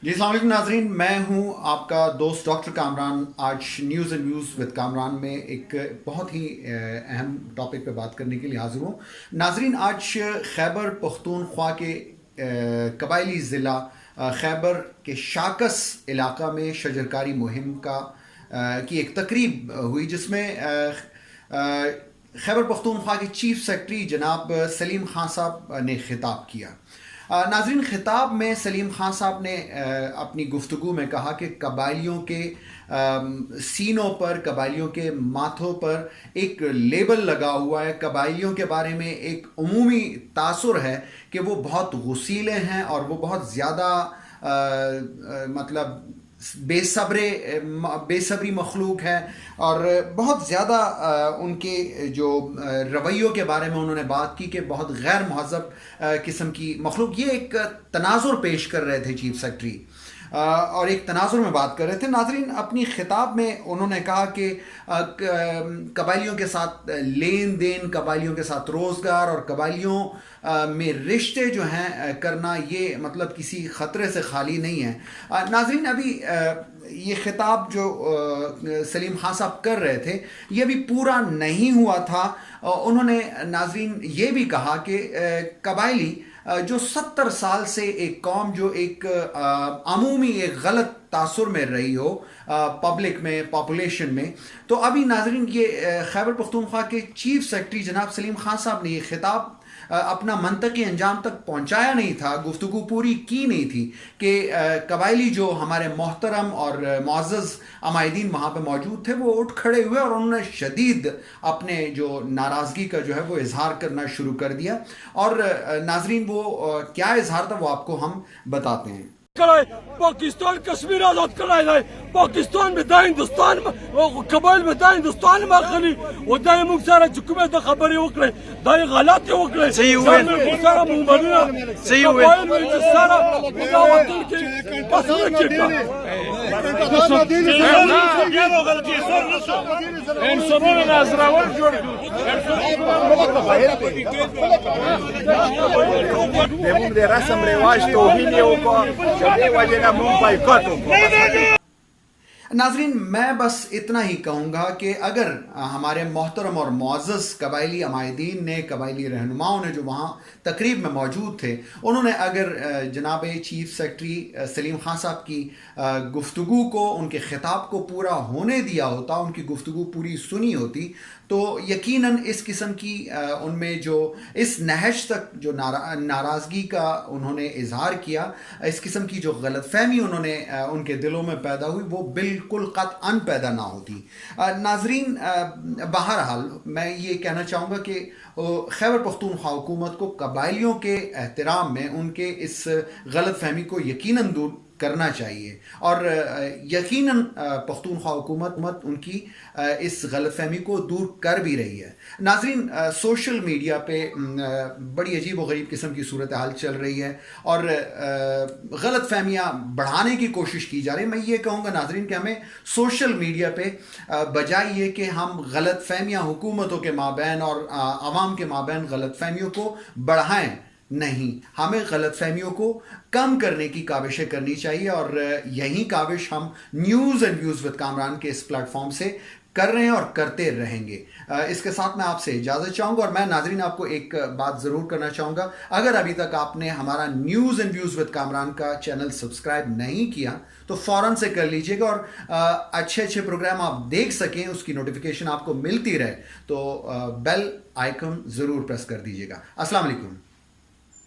جی السلام علیکم ناظرین، میں ہوں آپ کا دوست ڈاکٹر کامران۔ آج news and views with Kamran میں ایک بہت ہی اہم ٹاپک پہ بات کرنے کے لیے حاضر ہوں۔ ناظرین، آج خیبر پختونخوا کے قبائلی ضلع خیبر کے شاکس علاقہ میں شجرکاری مہم کی ایک تقریب ہوئی، جس میں خیبر پختونخوا کے چیف سیکرٹری جناب سلیم خان صاحب نے خطاب کیا۔ ناظرین، خطاب میں سلیم خان صاحب نے اپنی گفتگو میں کہا کہ قبائلیوں کے سینوں پر، قبائلیوں کے ماتھوں پر ایک لیبل لگا ہوا ہے، قبائلیوں کے بارے میں ایک عمومی تاثر ہے کہ وہ بہت غصیلے ہیں اور وہ بہت زیادہ بے صبری مخلوق ہے، اور بہت زیادہ ان کے جو رویوں کے بارے میں انہوں نے بات کی کہ بہت غیر مہذب قسم کی مخلوق۔ یہ ایک تناظر پیش کر رہے تھے چیف سیکرٹری، اور ایک تناظر میں بات کر رہے تھے۔ ناظرین، اپنی خطاب میں انہوں نے کہا کہ قبائلیوں کے ساتھ لین دین، قبائلیوں کے ساتھ روزگار اور قبائلیوں میں رشتے جو ہیں کرنا، یہ مطلب کسی خطرے سے خالی نہیں ہے۔ ناظرین، ابھی یہ خطاب جو سلیم خان صاحب کر رہے تھے یہ بھی پورا نہیں ہوا تھا۔ انہوں نے ناظرین یہ بھی کہا کہ قبائلی جو 70 سال سے ایک قوم جو ایک عمومی ایک غلط تاثر میں رہی ہو پبلک میں، پاپولیشن میں، تو ابھی ناظرین یہ خیبر پختونخوا کے چیف سیکرٹری جناب سلیم خان صاحب نے یہ خطاب اپنا منطقی انجام تک پہنچایا نہیں تھا، گفتگو پوری کی نہیں تھی کہ قبائلی جو ہمارے محترم اور معزز عمائدین وہاں پہ موجود تھے وہ اٹھ کھڑے ہوئے اور انہوں نے شدید اپنے جو ناراضگی کا جو ہے وہ اظہار کرنا شروع کر دیا۔ اور ناظرین، وہ کیا اظہار تھا وہ آپ کو ہم بتاتے ہیں۔ پاکستان کشمیر آزاد کرائی ہے، پاکستان میں دا ہندوستان قبائل میں دا ہندوستان میں خلی و دا موږ سره چې کومه د خبرې وکړې دا غلط وکړې زموږ سره مومنونه قبایل مې چې سره دا وطن کې پسنه کېږي انسانونه نازراول جوړ زموږ د رسم رواج توهین یې وکړ، دې وجہ نہ مونږ بائیکاٹ وکړو۔ ناظرین، میں بس اتنا ہی کہوں گا کہ اگر ہمارے محترم اور معزز قبائلی عمائدین نے، قبائلی رہنماؤں نے جو وہاں تقریب میں موجود تھے، انہوں نے اگر جناب چیف سیکرٹری سلیم خان صاحب کی گفتگو کو، ان کے خطاب کو پورا ہونے دیا ہوتا، ان کی گفتگو پوری سنی ہوتی، تو یقیناً اس قسم کی ان میں جو اس نہج تک جو ناراضگی کا انہوں نے اظہار کیا، اس قسم کی جو غلط فہمی انہوں نے ان کے دلوں میں پیدا ہوئی، وہ بالکل قطعاً پیدا نہ ہوتی۔ ناظرین، بہرحال میں یہ کہنا چاہوں گا کہ خیبر پختونخوا حکومت کو قبائلیوں کے احترام میں ان کے اس غلط فہمی کو یقیناً دور کرنا چاہیے، اور یقیناً پختونخوا حکومت ان کی اس غلط فہمی کو دور کر بھی رہی ہے۔ ناظرین، سوشل میڈیا پہ بڑی عجیب و غریب قسم کی صورتحال چل رہی ہے اور غلط فہمیاں بڑھانے کی کوشش کی جا رہی ہے۔ میں یہ کہوں گا ناظرین کہ ہمیں سوشل میڈیا پہ بجائے یہ کہ ہم غلط فہمیاں حکومتوں کے مابین اور عوام کے مابین غلط فہمیوں کو بڑھائیں، نہیں، ہمیں غلط فہمیوں کو کم کرنے کی کاوشیں کرنی چاہیے، اور یہی کاوش ہم news and views with Kamran کے اس پلیٹ فارم سے کر رہے ہیں اور کرتے رہیں گے۔ اس کے ساتھ میں آپ سے اجازت چاہوں گا، اور میں ناظرین آپ کو ایک بات ضرور کرنا چاہوں گا، اگر ابھی تک آپ نے ہمارا news and views with Kamran کا چینل سبسکرائب نہیں کیا تو فوراً سے کر لیجئے گا، اور اچھے پروگرام آپ دیکھ سکیں، اس کی نوٹیفیکیشن آپ کو ملتی رہے تو بیل آئیکن ضرور پریس کر دیجئے گا۔ السلام علیکم۔